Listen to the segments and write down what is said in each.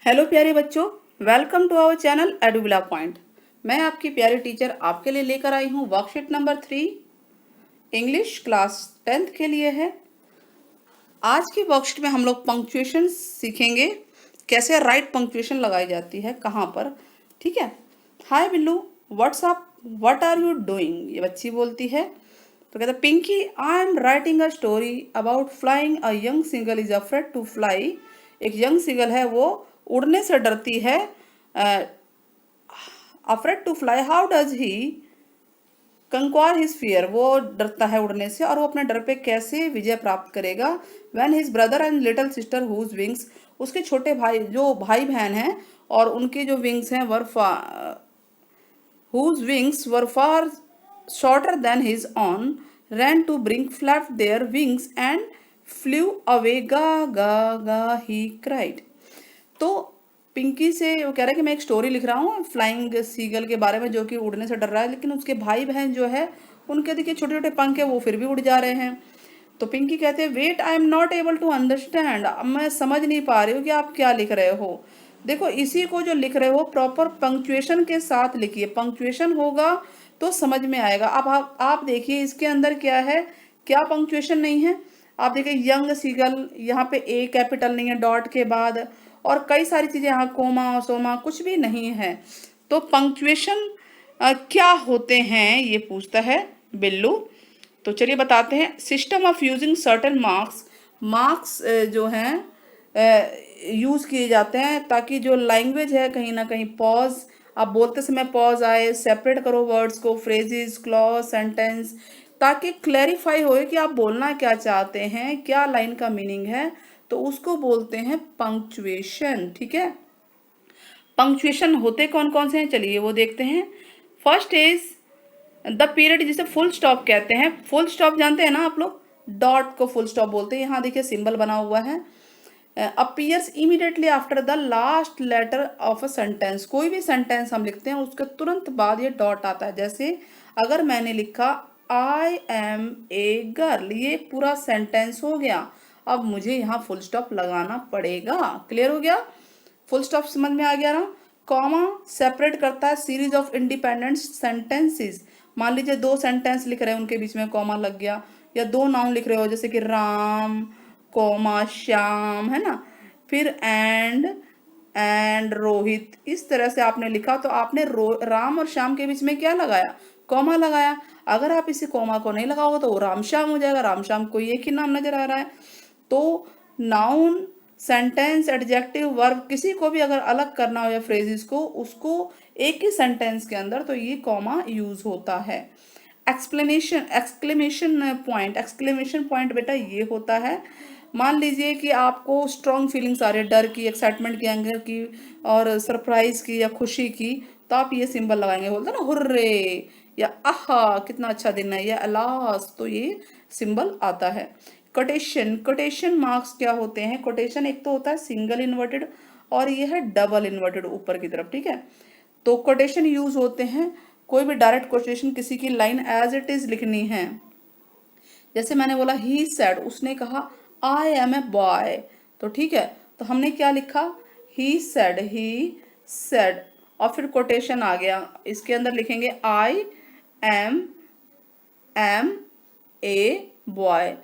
Hello प्यारे बच्चों, welcome to our channel Eduvila point. मैं आपकी प्यारी टीचर आपके लिए लेकर आई हूँ worksheet number 3 English class 10th के लिए है। आज की वर्कशीट में हम लोग पंक्चुएशन सीखेंगे, कैसे राइट पंक्चुएशन लगाई जाती है, कहाँ पर। ठीक है। Hi Billu, what's up, what are you doing, ये बच्ची बोलती है। तो कहता Pinky, I am writing a story about flying, a young seagull is afraid to fly. एक यंग सिंगल है, वो उड़ने से डरती है। Afraid to fly, how does he conquer his fear, वो डरता है उड़ने से और वो अपने डर पे कैसे विजय प्राप्त करेगा। When his brother and little sister whose wings, उसके छोटे भाई जो भाई बहन हैं और उनके जो विंग्स हैं whose wings were far shorter than his own, ran to bring flapped their wings and flew away. Ga ga ga, he cried. तो पिंकी से वो कह रहा है कि मैं एक स्टोरी लिख रहा हूँ फ्लाइंग सीगल के बारे में, जो कि उड़ने से डर रहा है, लेकिन उसके भाई बहन जो है उनके देखिए छोटे छोटे पंख है, वो फिर भी उड़ जा रहे हैं। तो पिंकी कहते हैं wait, I am not able to understand, मैं समझ नहीं पा रही हूँ कि आप क्या लिख रहे हो। देखो, इसी को जो लिख रहे हो प्रॉपर पंक्चुएशन के साथ लिखिए, पंक्चुएशन होगा तो समझ में आएगा। अब आप देखिए इसके अंदर क्या है, क्या पंक्चुएशन नहीं है। आप देखिए यंग सीगल, यहाँ पे ए कैपिटल नहीं है डॉट के बाद, और कई सारी चीजें यहाँ कोमा सोमा कुछ भी नहीं है। तो पंक्चुएशन क्या होते हैं ये पूछता है बिल्लू। तो चलिए बताते हैं। System of using certain marks, marks जो हैं यूज किए जाते हैं ताकि जो लैंग्वेज है कहीं ना कहीं पॉज, आप बोलते समय पॉज आए, सेपरेट करो वर्ड्स को, फ्रेजेस, क्लॉज, सेंटेंस, ताकि क्लैरिफाई होए कि आप बोलना क्या चाहते हैं, क्या लाइन का मीनिंग है। तो उसको बोलते हैं पंक्चुएशन। ठीक है। पंक्चुएशन होते कौन कौन से हैं, चलिए वो देखते हैं। फर्स्ट इज द पीरियड, जिसे फुल स्टॉप कहते हैं। फुल स्टॉप जानते हैं ना आप लोग, डॉट को फुल स्टॉप बोलते हैं। यहाँ देखिए सिंबल बना हुआ है। Appears immediately after the last letter of a sentence, कोई भी सेंटेंस हम लिखते हैं उसके तुरंत बाद ये डॉट आता है। जैसे अगर मैंने लिखा आई एम ए गर्ल, ये पूरा सेंटेंस हो गया। अब मुझे यहाँ फुल स्टॉप लगाना पड़ेगा। क्लियर हो गया? फुल स्टॉप समझ में आ गया ना। कॉमा सेपरेट करता है सीरीज ऑफ इंडिपेंडेंट सेंटेंसेस। मान लीजिए दो सेंटेंस लिख रहे हैं, उनके बीच में कॉमा लग गया, या दो नाउन लिख रहे हो जैसे कि राम कॉमा श्याम, है ना, फिर एंड रोहित, इस तरह से आपने लिखा तो आपने राम और श्याम के बीच में क्या लगाया, कॉमा लगाया। अगर आप इसी कॉमा को नहीं लगाओगे तो वो राम श्याम हो जाएगा, राम श्याम कोई एक ही नाम नजर आ रहा है। तो नाउन, सेंटेंस, एडजेक्टिव, वर्ब, किसी को भी अगर अलग करना हो या फ्रेजेस को, उसको एक ही सेंटेंस के अंदर, तो ये कॉमा यूज होता है। एक्सप्लेनेशन, एक्सक्लेमेशन पॉइंट बेटा ये होता है, मान लीजिए कि आपको स्ट्रॉन्ग फीलिंग्स आ रही है, डर की, एक्साइटमेंट की, एंगर की, और सरप्राइज की या खुशी की, तो आप ये सिंबल लगाएंगे, बोलते हैं ना हुर्रे, या आहा कितना अच्छा दिन है, या अलास, तो ये सिंबल आता है। कोटेशन, कोटेशन मार्क्स क्या होते हैं। कोटेशन एक तो होता है सिंगल इन्वर्टेड और ये है डबल इन्वर्टेड ऊपर की तरफ। ठीक है। तो कोटेशन यूज होते हैं, कोई भी डायरेक्ट कोटेशन, किसी की लाइन एज इट इज लिखनी है। जैसे मैंने बोला ही सेड, उसने कहा आई एम ए बॉय, तो ठीक है, तो हमने क्या लिखा, ही सेड, और फिर कोटेशन आ गया, इसके अंदर लिखेंगे आई एम ए बॉय।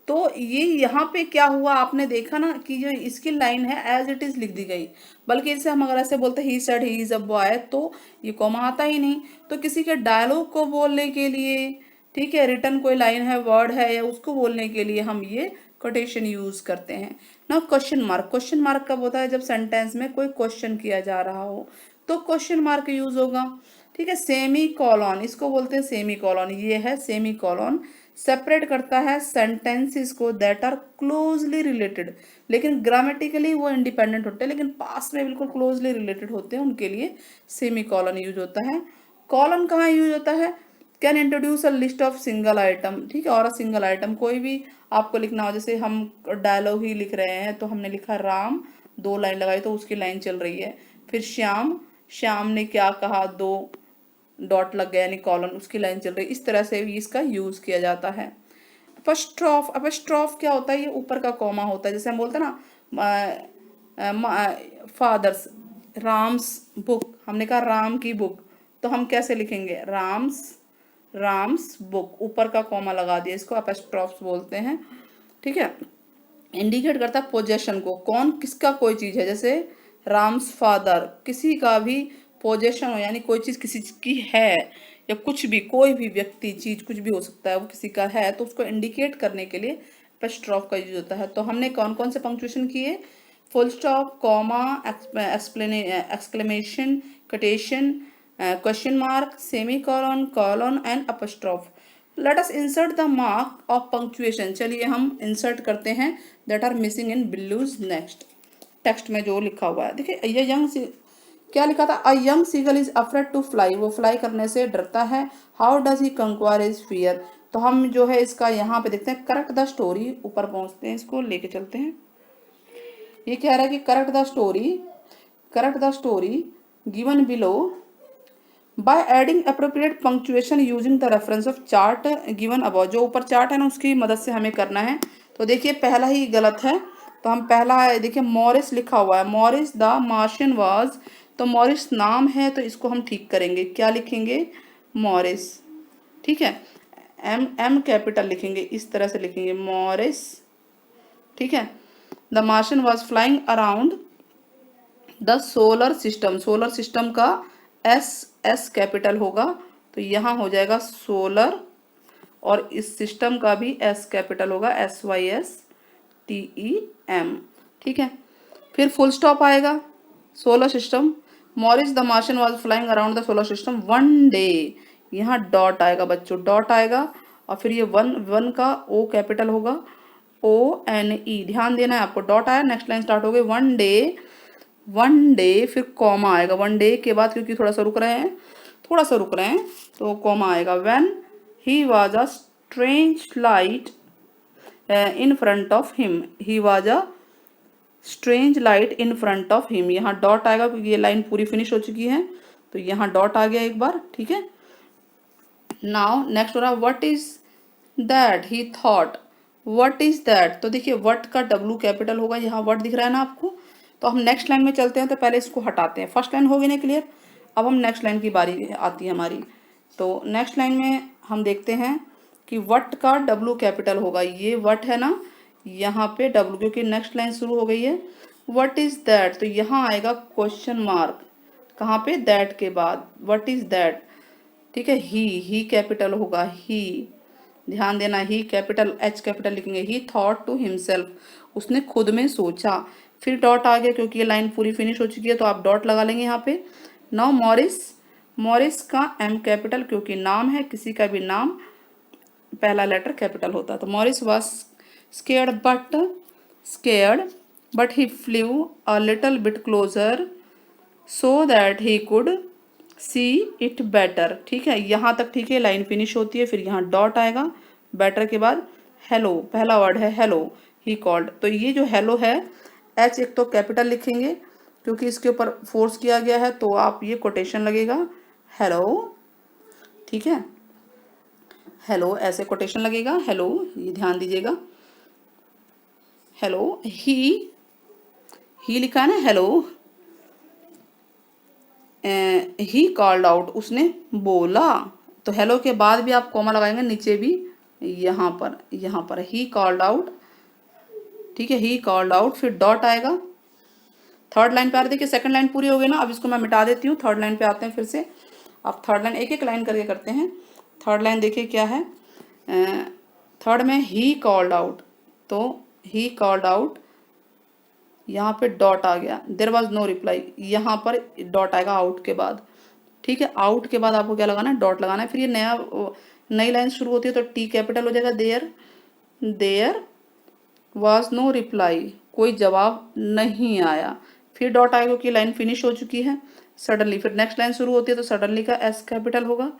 तो ये यहाँ पे क्या हुआ, आपने देखा ना कि जो इसकी लाइन है एज इट इज लिख दी गई, बल्कि इसे हम अगर ऐसे बोलते he said he is a boy, तो ये कॉमा आता ही नहीं। तो किसी के डायलॉग को बोलने के लिए, ठीक है, रिटर्न कोई लाइन है, वर्ड है, या उसको बोलने के लिए हम ये कोटेशन यूज करते हैं ना। क्वेश्चन मार्क, क्वेश्चन मार्क कब होता है, जब सेंटेंस में कोई क्वेश्चन किया जा रहा हो तो क्वेश्चन मार्क यूज होगा। ठीक है। सेमी कॉलन, इसको बोलते हैं सेमी कॉलन, ये है सेमी कॉलन, सेपरेट करता है सेंटेंसेस को दैट आर क्लोजली रिलेटेड, लेकिन ग्रामेटिकली वो इंडिपेंडेंट होते हैं, लेकिन पास में बिल्कुल क्लोजली रिलेटेड होते हैं, उनके लिए सेमी कॉलन यूज होता है। कॉलन कहाँ यूज होता है, can introduce a list of single item. ठीक है। और अ सिंगल आइटम, कोई भी आपको लिखना हो, जैसे हम डायलॉग ही लिख रहे हैं तो हमने लिखा राम, दो लाइन लगाई तो उसकी लाइन चल रही है, फिर श्याम, श्याम ने क्या कहा, दो डॉट लग गया यानी कॉलन, उसकी लाइन चल रही है। इस तरह से भी इसका यूज किया जाता है। अपस्ट्रॉफ, अपस्ट्रॉफ क्या होता है, ये ऊपर का कॉमा होता है, जैसे हम बोलते हैं ना फादर्स, राम्स बुक, हमने कहा राम की बुक, तो हम कैसे लिखेंगे, राम्स बुक, ऊपर का कॉमा लगा दिया, इसको अपस्ट्रॉफ्स बोलते हैं। ठीक है, इंडिकेट करता है पोजेशन को, कौन किसका कोई चीज है, जैसे राम्स फादर, किसी का भी पोजेशन हो, यानी कोई चीज किसी की है, या कुछ भी, कोई भी व्यक्ति चीज कुछ भी हो सकता है, वो किसी का है, तो उसको इंडिकेट करने के लिए एपोस्ट्रोफ का यूज होता है। तो हमने कौन कौन से पंक्चुएशन किए, full stop, comma, exclamation, quotation, question mark, semicolon, colon and apostrophe. Let us insert the mark of punctuation, चलिए हम इंसर्ट करते हैं that are missing in Billu's next, text में जो लिखा हुआ है। देखिए ये क्या लिखा था, a young seagull is afraid to fly, वो फ्लाई करने से डरता है। How does he conquer his fear, तो हम जो है इसका यहाँ पे देखते हैं, करेक्ट द स्टोरी, ऊपर पहुंचते हैं, इसको लेके चलते हैं। ये कह रहा है कि correct the story given below by adding appropriate punctuation using the reference of chart given above, जो ऊपर चार्ट है ना उसकी मदद से हमें करना है। तो देखिए पहला ही गलत है, तो हम पहला है, देखिए मॉरिस लिखा हुआ है, मॉरिस द मार्शियन वाज, तो मॉरिस नाम है, तो इसको हम ठीक करेंगे, क्या लिखेंगे, मॉरिस। ठीक है, एम एम कैपिटल लिखेंगे, इस तरह से लिखेंगे मॉरिस। ठीक है, the Martian was flying around the solar system, solar system का एस कैपिटल होगा, तो यहाँ हो जाएगा सोलर, और इस सिस्टम का भी एस कैपिटल होगा, SYSTEM। ठीक है, फिर फुल स्टॉप आएगा, solar system, Morris the Martian was flying around the solar system one day, यहाँ डॉट आएगा बच्चों, डॉट आएगा, और फिर ये वन का ओ कैपिटल होगा, ONE, ध्यान देना है आपको, डॉट आया, नेक्स्ट लाइन स्टार्ट हो गई, वन डे, फिर कॉमा आएगा, वन डे के बाद, क्योंकि थोड़ा सा रुक रहे हैं, तो कॉमा आएगा, when he was a strange light in front of him, he was a strange light in front of him, यहाँ डॉट आएगा क्योंकि ये लाइन पूरी फिनिश हो चुकी है, तो यहाँ डॉट आ गया एक बार। ठीक है, नाउ नेक्स्ट हो रहा, what is that he thought, what is that, तो देखिए व्हाट का W कैपिटल होगा, यहाँ व्हाट दिख रहा है ना आपको, तो हम नेक्स्ट लाइन में चलते हैं, तो पहले इसको हटाते हैं, फर्स्ट लाइन हो गई ना क्लियर, अब हम नेक्स्ट लाइन की बारी आती है हमारी। तो नेक्स्ट लाइन में हम देखते हैं कि व्हाट का W कैपिटल होगा, ये व्हाट है ना, यहाँ पे W, क्योंकि नेक्स्ट लाइन शुरू हो गई है, व्हाट इज दैट, तो यहाँ आएगा क्वेश्चन मार्क, कहाँ पे, दैट के बाद, व्हाट इज दैट। ठीक है, ही कैपिटल होगा, ही, ध्यान देना, ही कैपिटल, H कैपिटल लिखेंगे, ही थॉट टू हिमसेल्फ, उसने खुद में सोचा, फिर डॉट आ गया क्योंकि ये लाइन पूरी फिनिश हो चुकी है, तो आप डॉट लगा लेंगे यहाँ पे। नाउ मॉरिस का M कैपिटल, क्योंकि नाम है, किसी का भी नाम पहला लेटर कैपिटल होता है, तो Morris was scared but he flew a little bit closer so that he could see it better. ठीक है, यहाँ तक ठीक है, लाइन फिनिश होती है, फिर यहाँ डॉट आएगा, बेटर के बाद हेलो, पहला वर्ड है हेलो, ही कॉल्ड, तो ये जो हेलो है, H एक तो कैपिटल लिखेंगे क्योंकि इसके ऊपर फोर्स किया गया है, तो आप ये कोटेशन लगेगा हेलो। ठीक है, हेलो ऐसे कोटेशन लगेगा, हेलो, ये ध्यान दीजिएगा, हेलो, ही लिखा है ना, हेलो, ही कॉल्ड आउट, उसने बोला, तो हेलो के बाद भी आप कॉमा लगाएंगे, नीचे भी, यहाँ पर ही कॉल्ड आउट। ठीक है, ही कॉल्ड आउट, फिर डॉट आएगा, थर्ड लाइन पे आ रही, देखिए सेकंड लाइन पूरी हो गई ना, अब इसको मैं मिटा देती हूँ, थर्ड लाइन पे आते हैं फिर से। अब थर्ड लाइन एक एक लाइन करके करते हैं। थर्ड लाइन देखिए क्या है, थर्ड में ही कॉल्ड आउट, तो ही कॉल्ड आउट, यहाँ पे डॉट आ गया, देयर वाज नो रिप्लाई, यहाँ पर डॉट आएगा आउट के बाद। ठीक है, आउट के बाद आपको क्या लगाना है, डॉट लगाना है, फिर ये नई लाइन शुरू होती है, तो T कैपिटल हो जाएगा, देयर वाज नो रिप्लाई, कोई जवाब नहीं आया, फिर डॉट आएगा क्योंकि लाइन फिनिश हो चुकी है, सडनली, फिर नेक्स्ट लाइन शुरू होती है, तो सडनली का S कैपिटल होगा,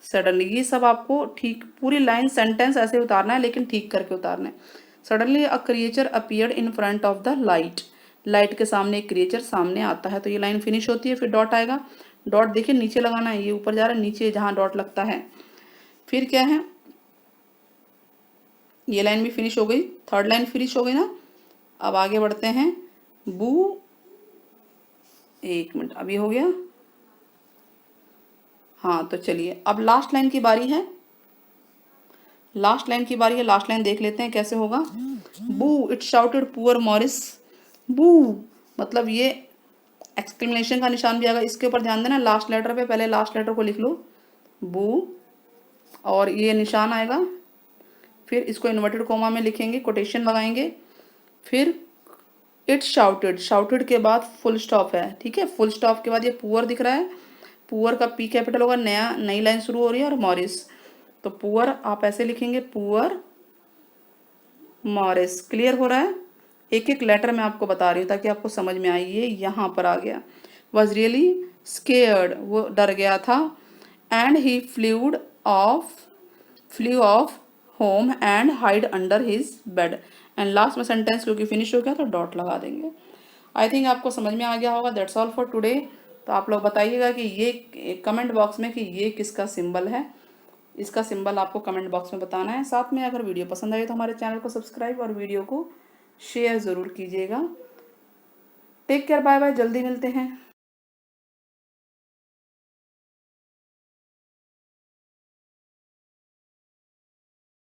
सडनली, ये सब आपको ठीक पूरी लाइन सेंटेंस ऐसे उतारना है, लेकिन ठीक करके उतारना है। Suddenly a creature appeared in front of the light, light के सामने एक क्रिएचर सामने आता है, तो ये लाइन फिनिश होती है, फिर डॉट आएगा, डॉट देखिए नीचे लगाना है, ये ऊपर जा रहा है, नीचे जहाँ डॉट लगता है। फिर क्या है, ये लाइन भी फिनिश हो गई, थर्ड लाइन फिनिश हो गई ना। अब आगे बढ़ते हैं, बू, एक मिनट, अभी हो गया। हाँ तो चलिए अब लास्ट लाइन की बारी है, लास्ट लाइन की बारी है, लास्ट लाइन देख लेते हैं कैसे होगा। बू इट शाउटेड पुअर मॉरिस, बू मतलब ये एक्सक्लेमेशन का निशान भी आएगा, इसके ऊपर ध्यान देना, लास्ट लेटर पे पहले लास्ट लेटर को लिख लो बू, और ये निशान आएगा, फिर इसको इन्वर्टेड कोमा में लिखेंगे, कोटेशन लगाएंगे, फिर इट शाउटेड, शाउटेड के बाद फुल स्टॉप है, ठीक है, फुल स्टॉप के बाद ये पुअर दिख रहा है, पुअर का पी कैपिटल होगा, नया नई लाइन शुरू हो रही है, और मॉरिस, तो पुअर आप ऐसे लिखेंगे, पुअर मॉरिस। क्लियर हो रहा है? एक एक लेटर मैं आपको बता रही हूँ ताकि आपको समझ में आई। ये यहाँ पर आ गया, वॉज रियली स्केयर्ड, वो डर गया था, and he flew off home and hide under his bed, and last में सेंटेंस क्योंकि फिनिश हो गया तो डॉट लगा देंगे। आई थिंक आपको समझ में आ गया होगा। That's all for today. तो आप लोग बताइएगा कि ये कमेंट बॉक्स में कि ये किसका सिंबल है, इसका सिंबल आपको कमेंट बॉक्स में बताना है। साथ में अगर वीडियो पसंद आए तो हमारे चैनल को सब्सक्राइब और वीडियो को शेयर ज़रूर कीजिएगा। टेक केयर, बाय बाय, जल्दी मिलते हैं।